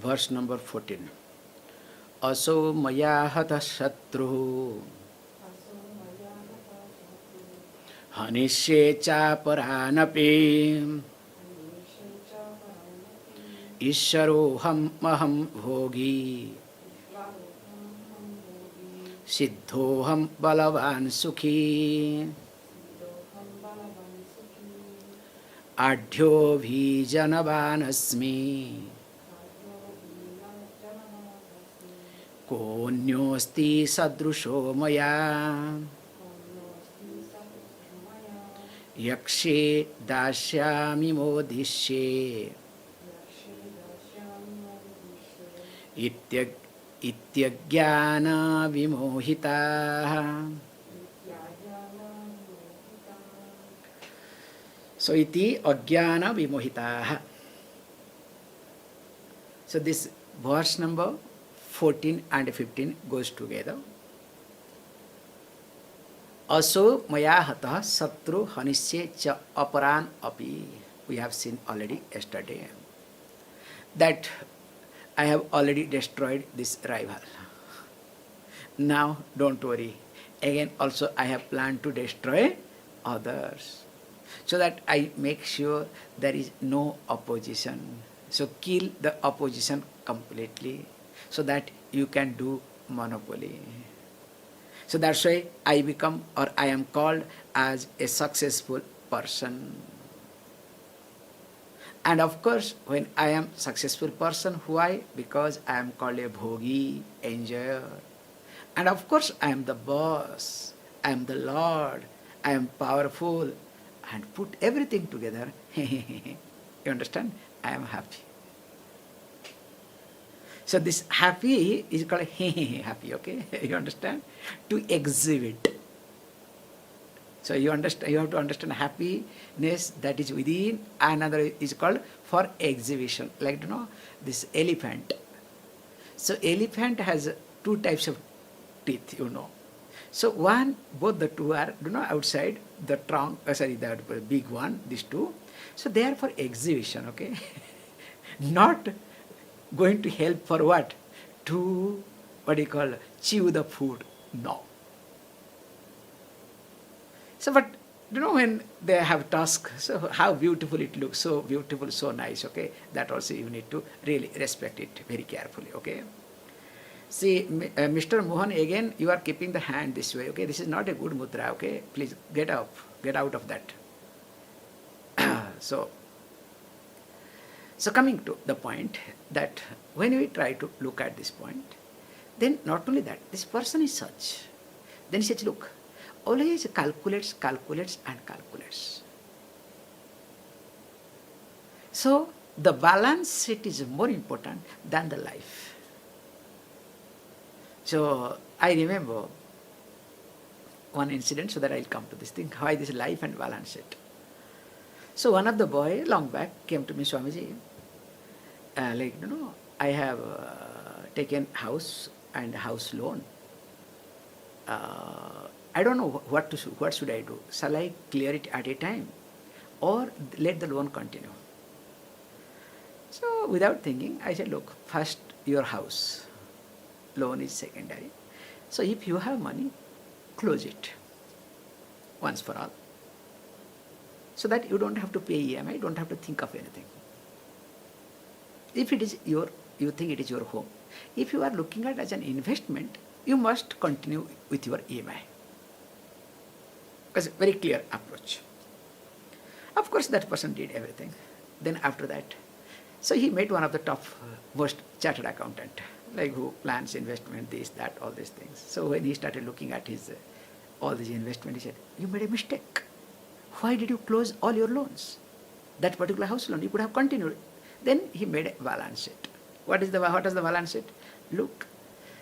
verse number 14. Aso maya hata shatruh hanishe cha paranapi Ishvaroham maham bhogi Siddhoham balavan sukhi Adhyo bhijanavan asmi Konyosti sadrusho maya Yakshe dashyami modishe Ityajnana vimohita. So iti ajnana vimohita. So this verse number 14 and 15 goes together. Aso maya hatah satru hanisye cha aparan api. We have seen already yesterday that I have already destroyed this rival. Now don't worry. Again also I have planned to destroy others. So that I make sure there is no opposition. So kill the opposition completely so that you can do monopoly. So that's why I become or I am called as a successful person. And of course, when I am successful person, why? Because I am called a bhogi, enjoyer. And of course, I am the boss, I am the Lord, I am powerful. And put everything together, you understand? I am happy. So this happy is called happy, okay? You understand? To exhibit. So you understand, you have to understand happiness that is within, another is called for exhibition. Like this elephant. So elephant has two types of teeth, So one, both the two are outside the trunk, the big one, these two. So they are for exhibition, okay? Not going to help for what? To chew the food. No. So, but when they have tusk, so how beautiful it looks, so beautiful, so nice, okay? That also you need to really respect it very carefully, okay? See, Mr. Mohan, again, you are keeping the hand this way, okay? This is not a good mudra, okay? Please get out of that. So coming to the point that when we try to look at this point, then not only that, this person is such. Then he says, look, always calculates and calculates. So the balance sheet is more important than the life. So I remember one incident, so that I'll come to this thing, why this life and balance sheet. So one of the boy long back came to me, Swamiji, I have taken house and house loan. I don't know what should I do. Shall I clear it at a time or let the loan continue? So without thinking, I said, look, first your house loan is secondary. So if you have money, close it once for all. So that you don't have to pay EMI, don't have to think of anything. If it is you think it is your home. If you are looking at it as an investment, you must continue with your EMI. Because very clear approach. Of course, that person did everything. Then after that, so he met one of the top most chartered accountant, like who plans investment, this, that, all these things. So when he started looking at his all these investment, he said, you made a mistake. Why did you close all your loans? That particular house loan, you could have continued. Then he made a balance sheet. What is the balance sheet? Look,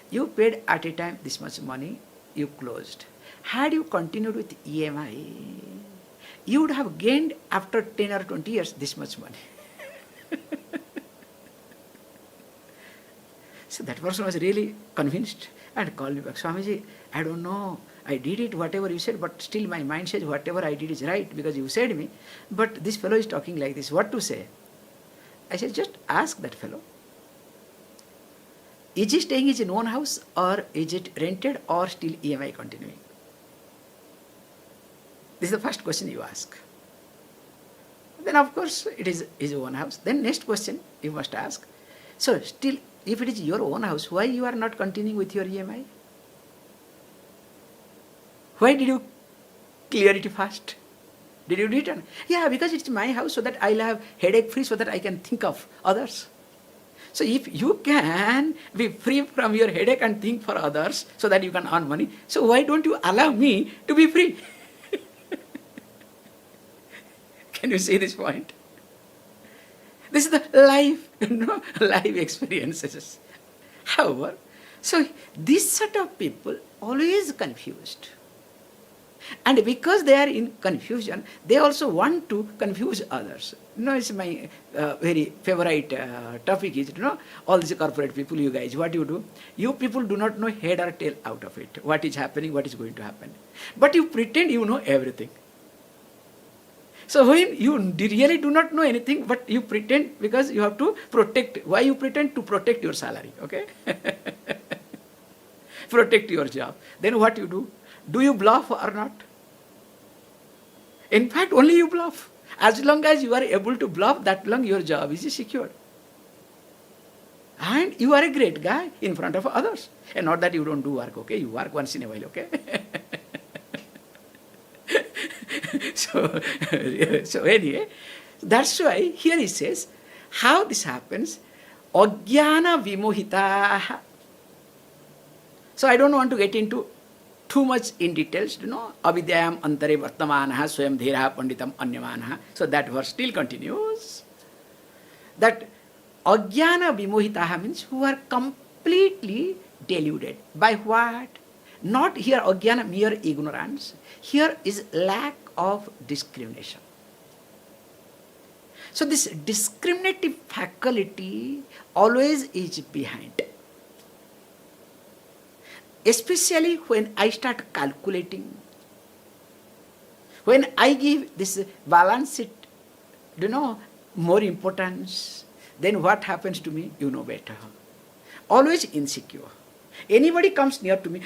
you paid at a time this much money, you closed. Had you continued with EMI, you would have gained after 10 or 20 years this much money. So that person was really convinced and called me back. Swamiji, I don't know, I did it, whatever you said, but still my mind says whatever I did is right because you said me. But this fellow is talking like this, what to say? I said, just ask that fellow. Is he staying in his own house or is it rented or still EMI continuing? This is the first question you ask. Then of course it is his own house. Then next question you must ask, so still if it is your own house, why you are not continuing with your EMI? Why did you clear it fast? Did you return? Yeah, because it's my house so that I'll have headache free so that I can think of others. So if you can be free from your headache and think for others so that you can earn money, so why don't you allow me to be free? Can you see this point? This is the life, life experiences. However, so this set of people always confused. And because they are in confusion, they also want to confuse others. It's my very favorite topic is, all these corporate people, you guys, what you do? You people do not know head or tail out of it. What is happening, what is going to happen. But you pretend you know everything. So when you really do not know anything, but you pretend because you have to protect. Why you pretend? To protect your salary, okay? Protect your job. Then what you do? Do you bluff or not? In fact, only you bluff. As long as you are able to bluff, that long your job is secured. And you are a great guy in front of others. And not that you don't do work, okay? You work once in a while, okay? So anyway, that's why here he says, how this happens, Ajnana Vimohita. So I don't want to get into too much in details, Avidyayam antare vartamanaha swayam dhiraha panditam anyamanaha. So that verse still continues. That Ajnana Vimohitaha means who are completely deluded. By what? Not here Ajnana, mere ignorance. Here is lack of discrimination. So this discriminative faculty always is behind. Especially when I start calculating, when I give this balance sheet, more importance, then what happens to me, you know better. Always insecure. Anybody comes near to me,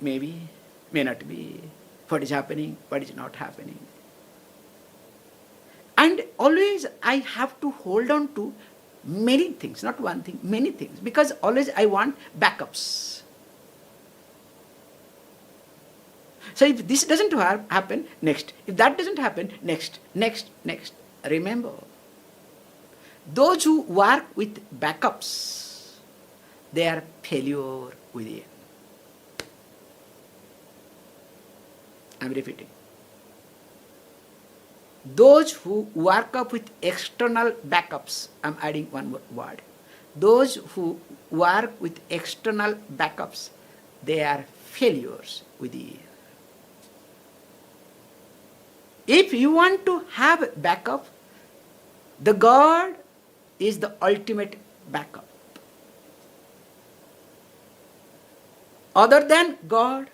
maybe, may not be, what is happening, what is not happening. And always I have to hold on to many things, not one thing, many things, because always I want backups. So if this doesn't happen, next. If that doesn't happen, next. Remember, those who work with backups, they are failure within. I'm repeating. Those who work up with external backups, I'm adding one more word. Those who work with external backups, they are failures within. If you want to have backup, the God is the ultimate backup. Other than God,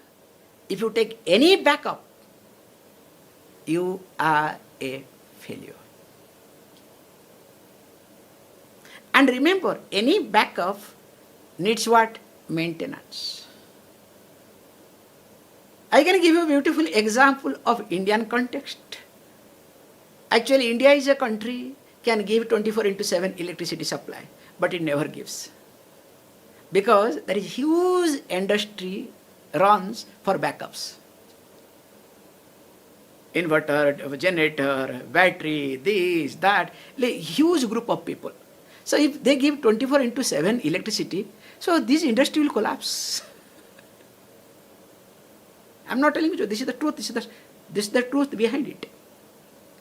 if you take any backup, you are a failure. And remember, any backup needs what? Maintenance. I can give you a beautiful example of Indian context. Actually, India is a country can give 24/7 electricity supply, but it never gives. Because there is huge industry runs for backups. Inverter, generator, battery, this, that, huge group of people. So if they give 24/7 electricity, so this industry will collapse. I'm not telling you, this is the truth, this is the truth behind it.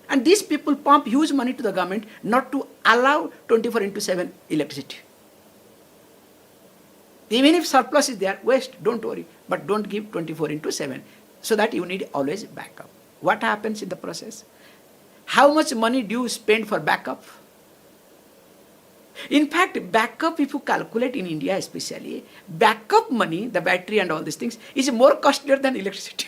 And these people pump huge money to the government not to allow 24/7 electricity. Even if surplus is there, waste, don't worry, but don't give 24/7, so that you need always backup. What happens in the process? How much money do you spend for backup? In fact, backup, if you calculate in India especially, backup money, the battery and all these things, is more costlier than electricity.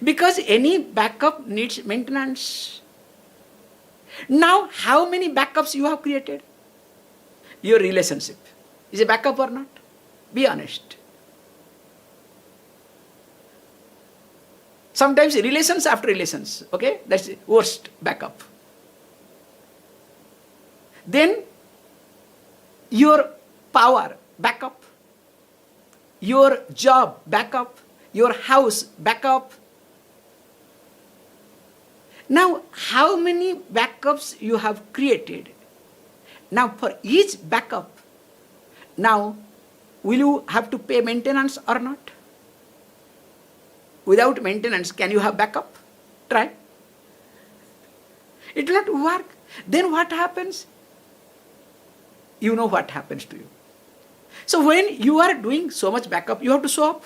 Because any backup needs maintenance. Now, how many backups you have created? Your relationship is a backup or not? Be honest. Sometimes relations after relations, okay? That's the worst backup. Then your power, backup. Your job, backup. Your house, backup. Now, how many backups you have created? Now, for each backup, now, will you have to pay maintenance or not? Without maintenance, can you have backup? Try. It will not work. Then what happens? You know what happens to you. So when you are doing so much backup, you have to show up.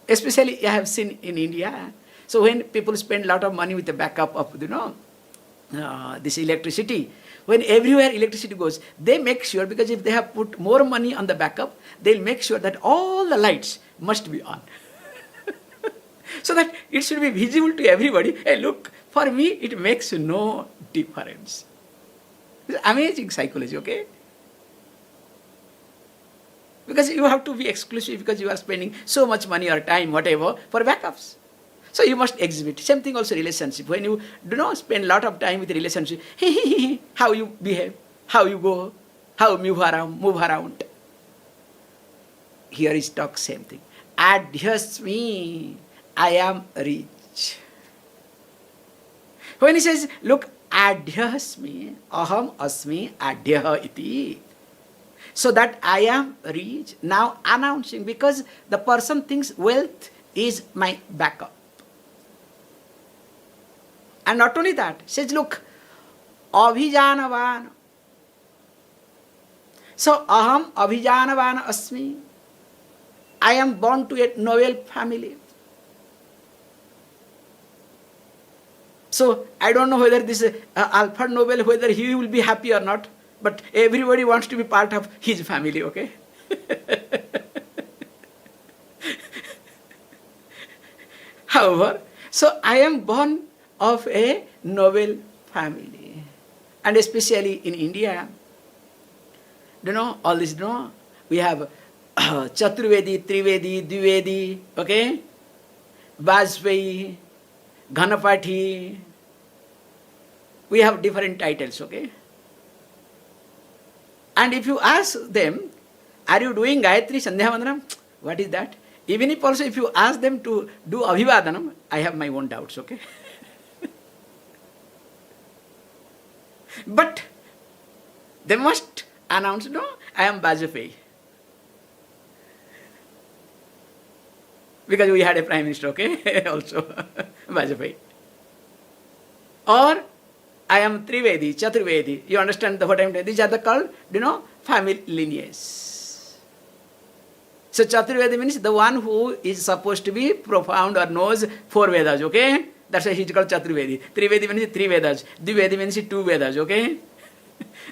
Especially I have seen in India. So when people spend a lot of money with the backup of, this electricity, when everywhere electricity goes, they make sure, because if they have put more money on the backup, they'll make sure that all the lights must be on. So that it should be visible to everybody. Hey, look, for me, it makes no difference. It's amazing psychology, okay? Because you have to be exclusive because you are spending so much money or time, whatever, for backups. So you must exhibit. Same thing also relationship. When you do not spend a lot of time with relationship, how you behave, how you go, how you move around. Here is talk same thing. Adhyasmi, I am rich. When he says, look, adhyasmi, aham asmi adhyah iti. So that I am rich, now announcing, because the person thinks wealth is my backup. And not only that, says, look, abhijanavan. So, aham abhijanavan asmi. I am born to a noble family. So, I don't know whether this Alpha Nobel, whether he will be happy or not, but everybody wants to be part of his family, okay? However, so I am born of a noble family. And especially in India, all this, we have Chaturvedi, Trivedi, Dvivedi, okay? Vajpayee, Ganapati. We have different titles, okay? And if you ask them, are you doing Gayatri Sandhya Vandanam? What is that? Even if you ask them to do Abhivadanam, I have my own doubts, okay? But they must announce, I am Vajpayee. Because we had a prime minister, okay? Also, Vajpayee. Or I am Trivedi, Chaturvedi. You understand what I am doing? These are the called, family lineage. So Chaturvedi means the one who is supposed to be profound or knows 4 Vedas, okay? That's why he is called Chaturvedi. Trivedi means 3 Vedas. Dvivedi means 2 Vedas, okay?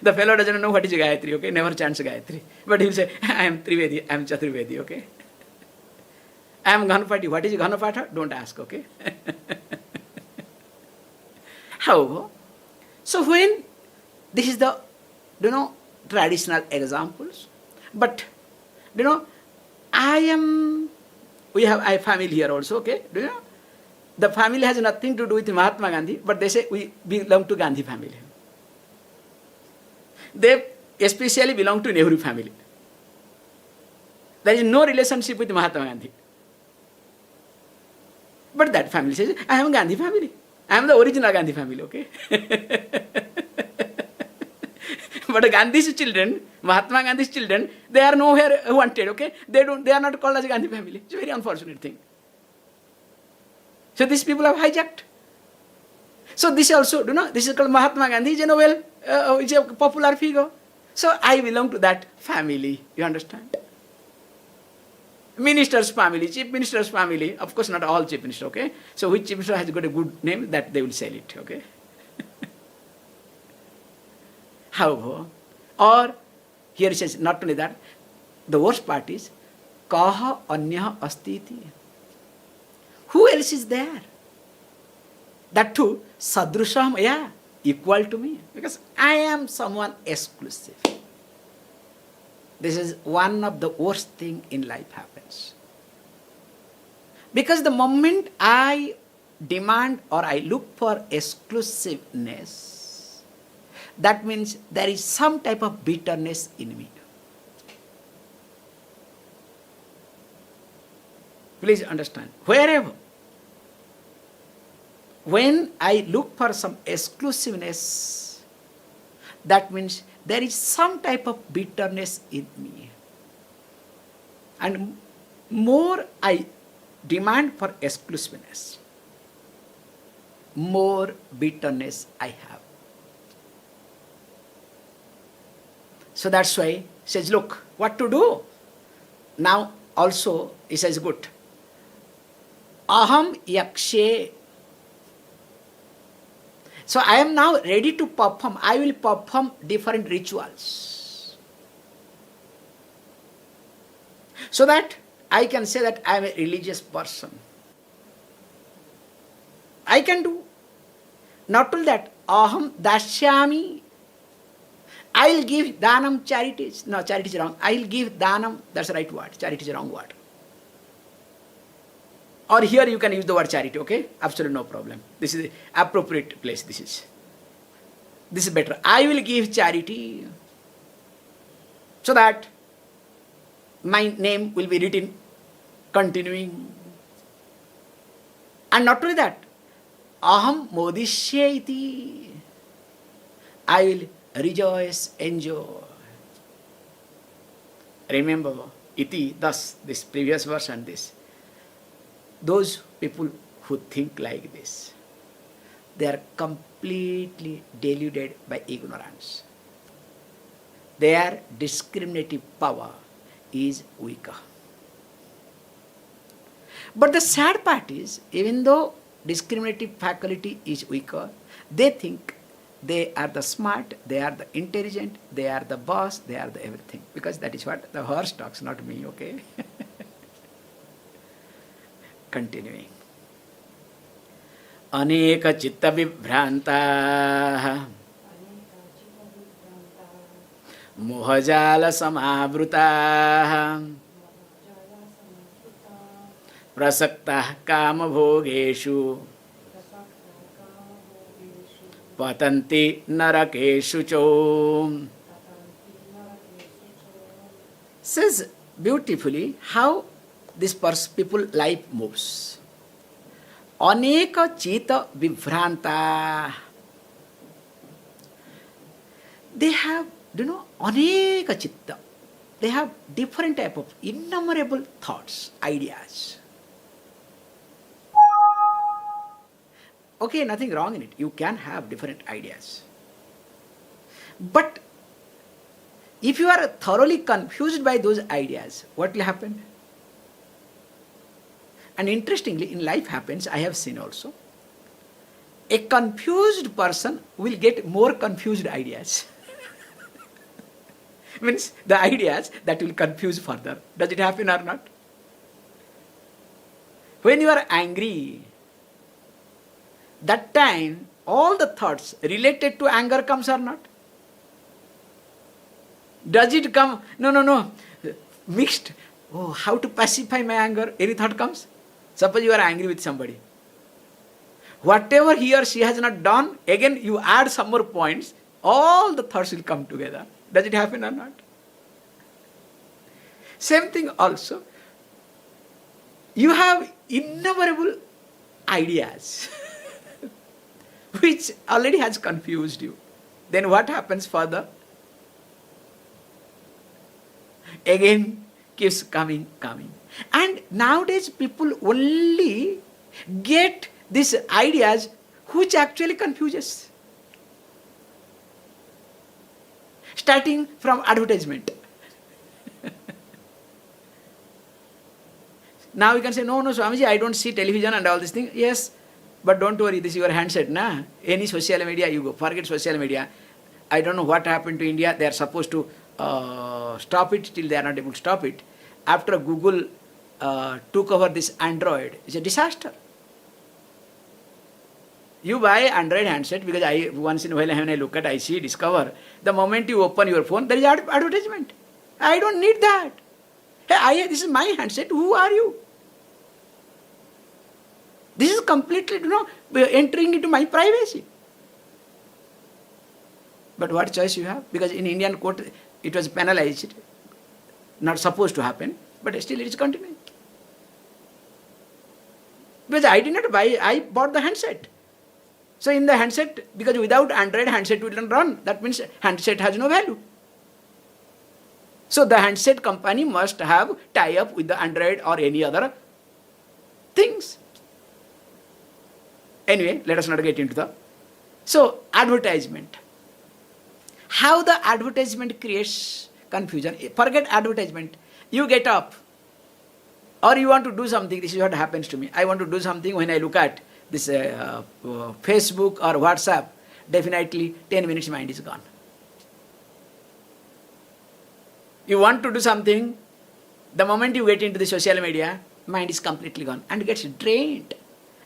The fellow doesn't know what is Gayatri, okay? Never chants Gayatri. But he will say, I am Trivedi, I am Chaturvedi, okay? I am Ganapati. What is Ganapata? Don't ask, okay? However, so when this is the, traditional examples, but, we have a family here also, okay? The family has nothing to do with Mahatma Gandhi, but they say we belong to Gandhi family. They especially belong to Nehru family. There is no relationship with Mahatma Gandhi. But that family says, I am Gandhi family. I am the original Gandhi family, okay? But Gandhi's children, Mahatma Gandhi's children, they are nowhere wanted, okay? They are not called as Gandhi family. It's a very unfortunate thing. So these people have hijacked. So this also, this is called Mahatma Gandhi, is a popular figure. So I belong to that family, you understand? Minister's family, chief minister's family, of course not all chief minister, okay? So which chief minister has got a good name, that they will sell it, okay? However, or here it says, not only that, the worst part is, kaha anyah astiti. Who else is there? That too, sadrusham, yeah, equal to me. Because I am someone exclusive. This is one of the worst thing in life happens. Because the moment I demand or I look for exclusiveness, that means there is some type of bitterness in me. Please understand. Wherever, when I look for some exclusiveness, that means there is some type of bitterness in me. And more I demand for exclusiveness, more bitterness I have. So that's why he says, look, what to do? Now also he says, good. Aham yakshe. So I am now ready to perform. I will perform different rituals, so that I can say that I am a religious person. I can do. Not only that, aham dashyami. I will give danam, charities. No, charity is wrong. I will give danam, that's the right word. Charity is the wrong word. Or here you can use the word charity, okay? Absolutely no problem. This is the appropriate place, this is. This is better. I will give charity so that my name will be written continuing. And not only that, aham modishye iti. I will rejoice, enjoy. Remember, iti, thus, this previous verse and this. Those people who think like this, they are completely deluded by ignorance. Their discriminative power is weaker. But the sad part is, even though discriminative faculty is weaker, they think they are the smart, they are the intelligent, they are the boss, they are the everything. Because that is what the horse talks, not me, okay? Continuing. Aneka chitta vibhranta mohajala samavruta prasakta kama bhogeshu patanti narakeshu cho. Says beautifully how this people life moves. Aneka chita vibhranta. They have, aneka chitta. They have different type of innumerable thoughts, ideas. Okay, nothing wrong in it. You can have different ideas. But if you are thoroughly confused by those ideas, what will happen? And interestingly, in life happens, I have seen also, a confused person will get more confused ideas. Means the ideas that will confuse further. Does it happen or not? When you are angry, that time all the thoughts related to anger comes or not? Does it come? No. Mixed. Oh, how to pacify my anger? Any thought comes? Suppose you are angry with somebody. Whatever he or she has not done, again you add some more points, all the thoughts will come together. Does it happen or not? Same thing also. You have innumerable ideas which already has confused you. Then what happens further? Again keeps coming. And nowadays people only get these ideas which actually confuses. Starting from advertisement. Now you can say, no, Swamiji, I don't see television and all these things. Yes, but don't worry, this is your handset, na? Any social media you go, forget social media. I don't know what happened to India. They are supposed to stop it, still they are not able to stop it. After Google took over this Android, it's a disaster. You buy Android handset because I once in a while when I look at, I see, discover, the moment you open your phone, there is advertisement. I don't need that. Hey, this is my handset. Who are you? This is completely, entering into my privacy. But what choice you have? Because in Indian court, it was penalized, not supposed to happen, but still it is continuing. Because I did not buy, I bought the handset. So in the handset, because without Android, handset will not run. That means handset has no value. So the handset company must have tie-up with the Android or any other things. Anyway, let us not get into the... So, advertisement. How the advertisement creates confusion. Forget advertisement. You get up or you want to do something. This is what happens to me. I want to do something. When I look at this Facebook or WhatsApp, definitely 10 minutes mind is gone. You want to do something, the moment you get into the social media, mind is completely gone and gets drained.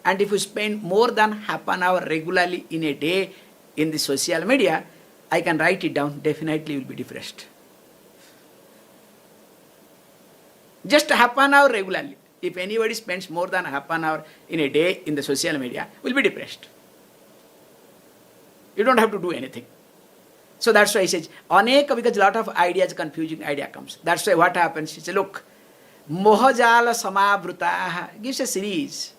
And if you spend more than half an hour regularly in a day in the social media, I can write it down, definitely you will be depressed. Just half an hour regularly. If anybody spends more than half an hour in a day in the social media, will be depressed. You don't have to do anything. So that's why he says, Aneka, because a lot of ideas, confusing idea comes. That's why what happens, he says, look, Mohajala Samabhrutaha gives a series.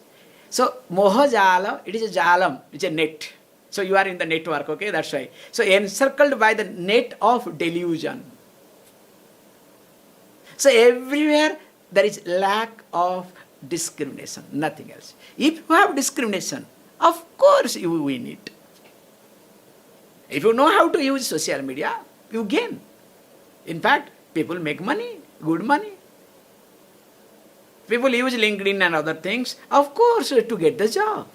So Mohajala, it is a jalam, it's a net. So you are in the network, okay, that's why. So encircled by the net of delusion. So everywhere there is lack of discrimination, nothing else. If you have discrimination, of course you win it. If you know how to use social media, you gain. In fact, people make money, good money. People use LinkedIn and other things, of course, to get the job.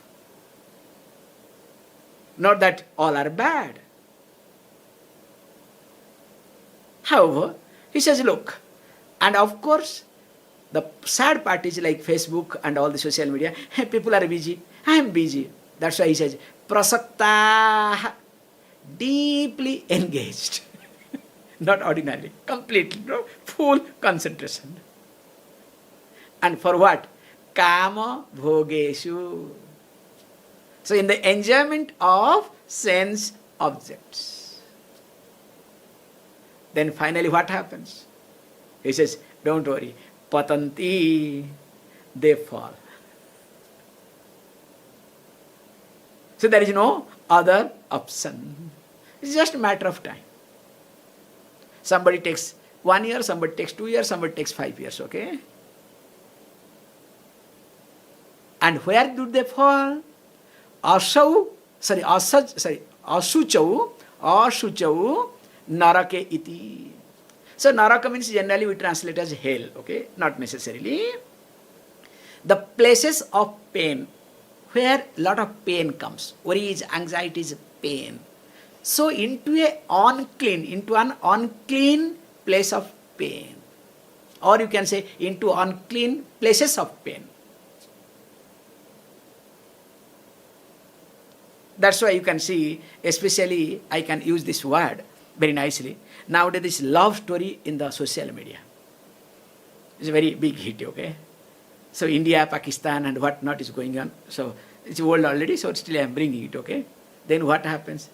Not that all are bad. However, he says, look, and of course, the sad part is like Facebook and all the social media, people are busy, I am busy. That's why he says, prasakta, deeply engaged. Not ordinarily, completely, full concentration. And for what? Kama bhogeshu. So in the enjoyment of sense objects. Then finally what happens? He says, don't worry, patanti, they fall. So there is no other option. It's just a matter of time. Somebody takes 1 year, somebody takes 2 years, somebody takes 5 years, okay? And where do they fall? Asuchau, narake iti. So naraka means generally we translate as hell, okay? Not necessarily. The places of pain, where a lot of pain comes. Worries, anxieties, pain. So into an unclean place of pain. Or you can say into unclean places of pain. That's why you can see, especially I can use this word very nicely. Nowadays this love story in the social media. It's a very big hit, okay? So India, Pakistan and what not is going on. So it's old already, so still I am bringing it, okay? Then what happens?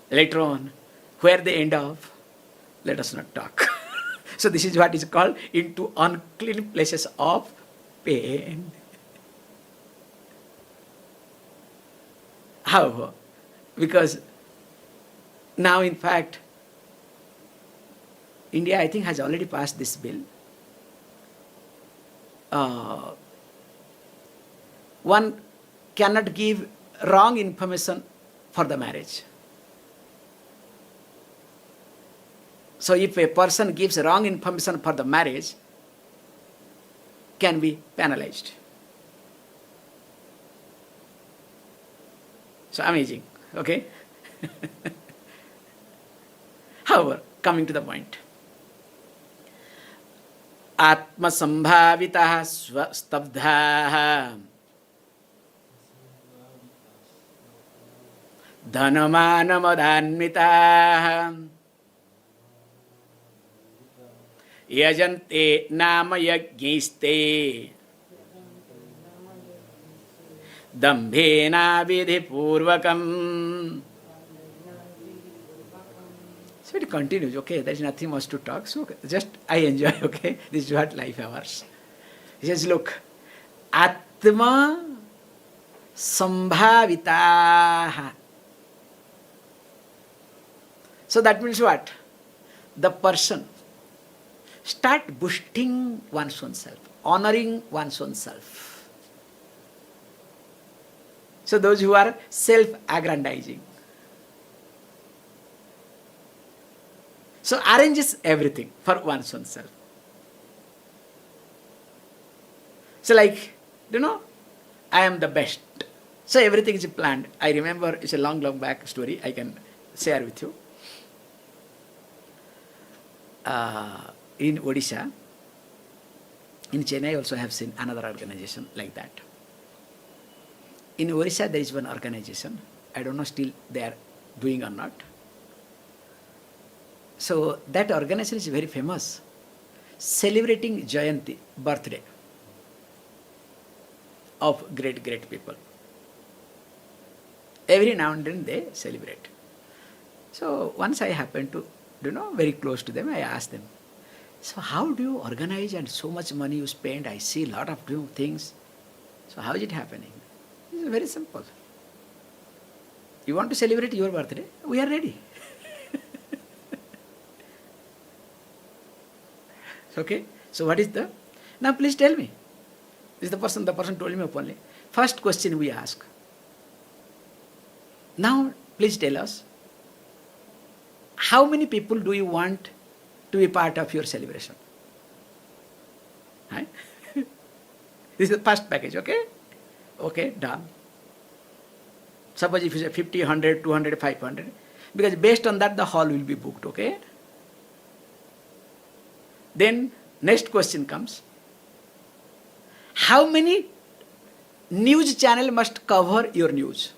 Later on, where they end up, let us not talk. So this is what is called into unclean places of pain. However, because now in fact, India I think has already passed this bill. One cannot give wrong information for the marriage. So if a person gives wrong information for the marriage, can be penalized. So amazing, okay? However, coming to the point. Atma sambhavitah stabdhaha Dhanamanamadhanmitaha yajante nama yajñiste dambhena vidhi purvakam. So it continues, okay, there is nothing much to talk, so just I enjoy, okay, this is what life hours. He says, look, Atma Sambhavitaha. So that means what? The person start boosting one's own self, honoring one's own self. So those who are self-aggrandizing. So arranges everything for one's own self. So like, I am the best. So everything is planned. I remember, it's a long back story I can share with you. In Odisha, in Chennai also I have seen another organization like that. In Odisha there is one organization, I don't know still they are doing or not. So that organization is very famous, celebrating Jayanti, birthday of great people. Every now and then they celebrate. So once I happened to, very close to them, I asked them, so how do you organize and so much money you spend? I see a lot of new things. So how is it happening? It's very simple. You want to celebrate your birthday? We are ready. Okay? So what is the? Now please tell me. This is the person told me openly. First question we ask. Now please tell us, how many people do you want to be part of your celebration? Right? This is the first package, okay? Okay, done. Suppose if you say 50, 100, 200, 500, because based on that the hall will be booked, okay? Then next question comes, how many news channel must cover your news?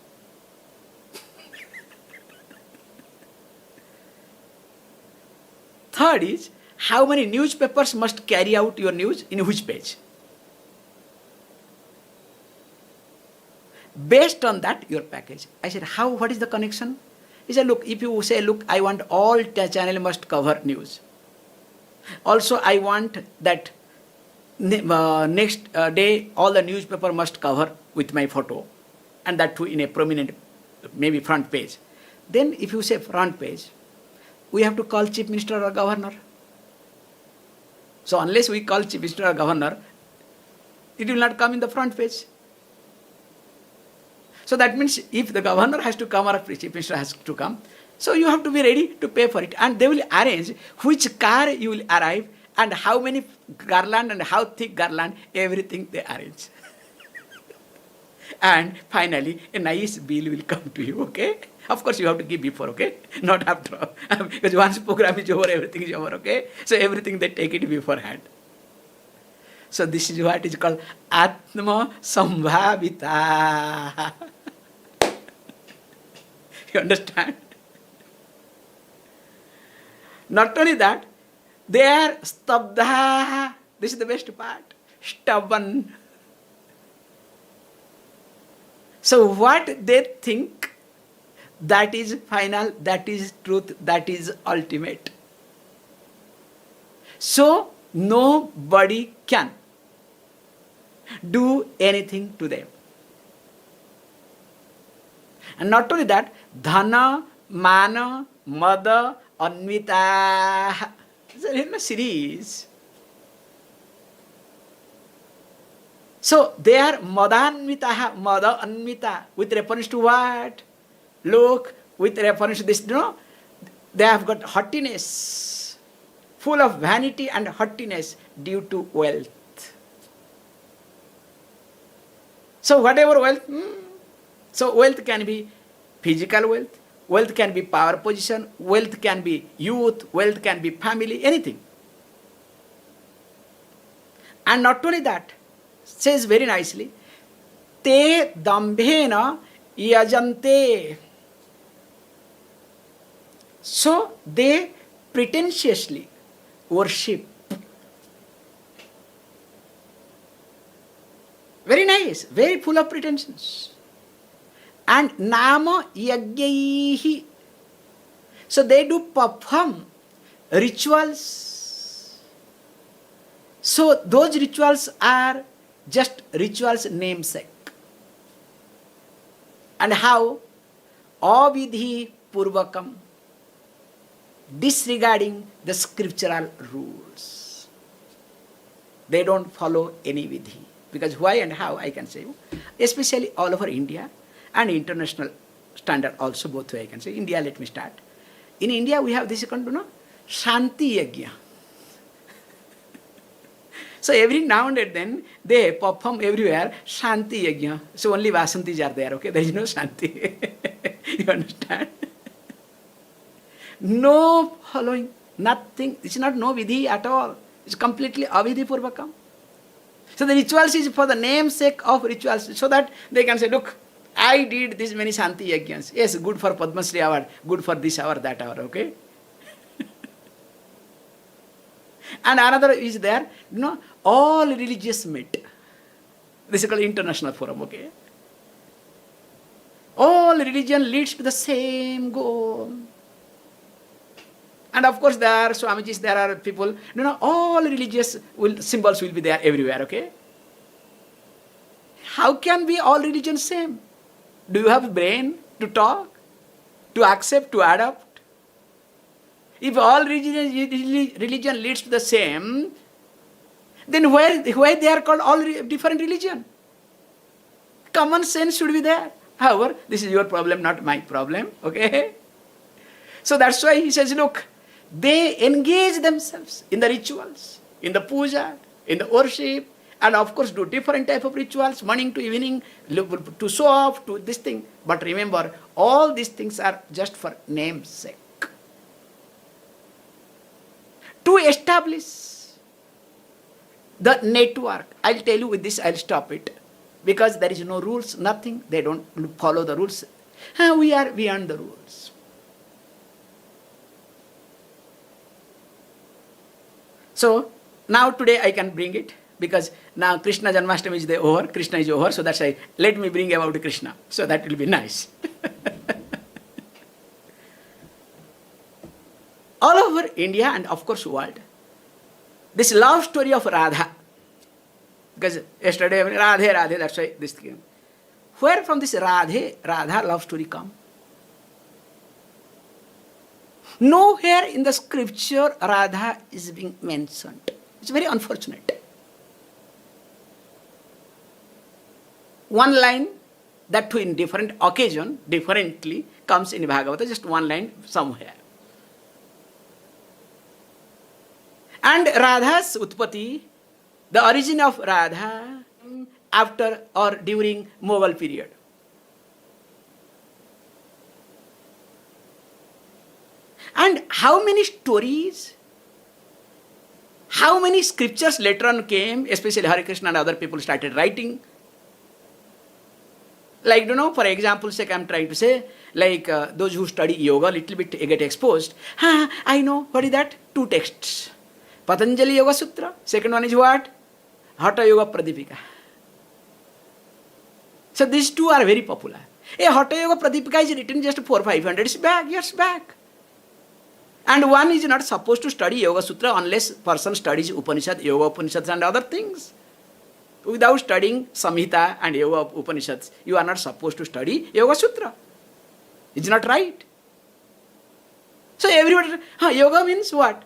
Third is, how many newspapers must carry out your news in which page? Based on that, your package. I said, what is the connection? He said, look, if you say, look, I want all channel must cover news. Also, I want that next day, all the newspaper must cover with my photo. And that too in a prominent, maybe front page. Then if you say front page, we have to call Chief Minister or Governor. So unless we call Chief Minister or Governor, it will not come in the front page. So that means if the Governor has to come or Chief Minister has to come, so you have to be ready to pay for it. And they will arrange which car you will arrive and how many garland and how thick garland, everything they arrange. And finally, a nice bill will come to you, okay? Of course, you have to give before, okay? Not after. Because once program is over, everything is over, okay? So everything they take it beforehand. So this is what is called Atma Sambhavita. You understand? Not only that, they are stabdha. This is the best part. Stubborn. So what they think, that is final, that is truth, that is ultimate. So nobody can do anything to them. And not only that, dhana, mana, mada, anvita. It's a series. So they are madanvita, mada anvita, with reference to what? Look, with reference to this, they have got haughtiness, full of vanity and haughtiness due to wealth. So whatever wealth, so wealth can be physical wealth, wealth can be power position, wealth can be youth, wealth can be family, anything. And not only that, says very nicely, te dambhena yajante. So they pretentiously worship. Very nice, very full of pretensions. And nama yagyaihi. So they do perform rituals. So those rituals are just rituals namesake. And how? Avidhi purvakam. Disregarding the scriptural rules. They don't follow any vidhi. Because why and how, I can say, especially all over India and international standard also, both way I can say. India, let me start. In India, we have this kind of, Shanti Yajna. So every now and then, they perform everywhere Shanti Yajna. So only Vasantis are there, okay? There is no Shanti. You understand? No following, nothing. It's not no vidhi at all. It's completely avidhi purvakam. So the rituals is for the namesake of rituals, so that they can say, look, I did this many Shanti Yajnas. Yes, good for Padma Shri award, good for this hour, that hour, okay? And another is there, all religious meet. This is called international forum, okay? All religion leads to the same goal. And of course there are Swamijis, there are people, all religious symbols will be there everywhere, okay? How can be all religions same? Do you have brain to talk, to accept, to adopt? If all religion leads to the same, then why they are called all different religion? Common sense should be there. However, this is your problem, not my problem, okay? So that's why he says, look, they engage themselves in the rituals, in the puja, in the worship, and of course do different type of rituals, morning to evening, to show off, to this thing. But remember, all these things are just for namesake. To establish the network, I'll tell you with this, I'll stop it. Because there is no rules, nothing, they don't follow the rules. We are beyond the rules. So, now today I can bring it, because now Krishna Janmashtami is over, Krishna is over, so that's why let me bring about Krishna, so that will be nice. All over India and of course world, this love story of Radha, because yesterday, Radhe, Radhe, that's why this thing. Where from this Radha love story come? Nowhere in the scripture Radha is being mentioned. It's very unfortunate. One line, that too in different occasion, differently, comes in Bhagavata, just one line somewhere. And Radha's Utpati, the origin of Radha, after or during Mughal period. And how many stories, how many scriptures later on came, especially Hare Krishna and other people started writing. Like, for example, sake I'm trying to say, like those who study yoga, little bit get exposed. I know, what is that? 2 texts. Patanjali Yoga Sutra, second one is what? Hatha Yoga Pradipika. So these 2 are very popular. Hatha Yoga Pradipika is written just 400-500 years back. And one is not supposed to study Yoga Sutra unless person studies Upanishad, Yoga Upanishads and other things. Without studying Samhita and Yoga Upanishads, you are not supposed to study Yoga Sutra. It's not right. So everybody, yoga means what?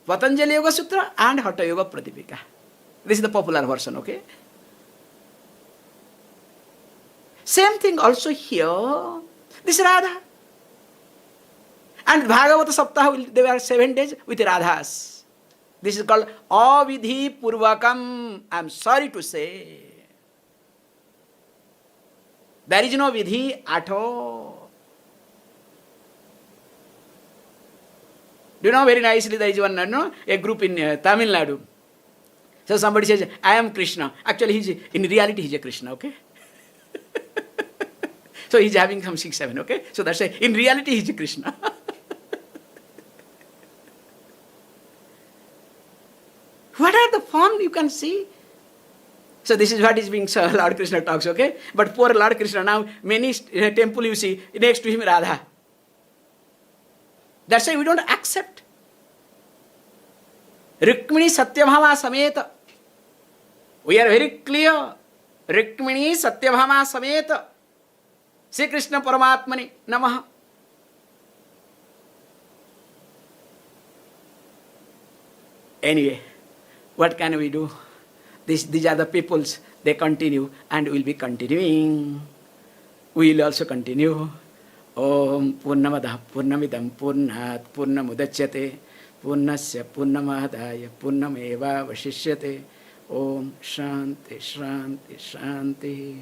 Patanjali Yoga Sutra and Hatha Yoga Pradipika. This is the popular version, okay? Same thing also here. This Radha. And Bhagavata Saptaha, there were 7 days with Radhas. This is called Avidhi Purvakam. I am sorry to say. There is no Vidhi at all. Do you know very nicely there is one, a group in Tamil Nadu. So somebody says, I am Krishna. Actually, in reality, he is a Krishna, okay? So he is having some 6-7, okay? So that's why, in reality, he is a Krishna. can see. So this is what is being said, Lord Krishna talks, okay? But poor Lord Krishna, now many temple you see, next to him Radha. That's why we don't accept. Rukmini Satyabhama Sameta. We are very clear. Rukmini Satyabhama Sameta. Sri Krishna Paramatmani Namaha. Anyway, what can we do? These are the peoples, they continue and will be continuing. We will also continue. Om Purnamadah Purnamidam Purnat Purnamudachyate Purnasya Purnamadaya Purnameva Vashishyate. Om Shanti Shanti Shanti.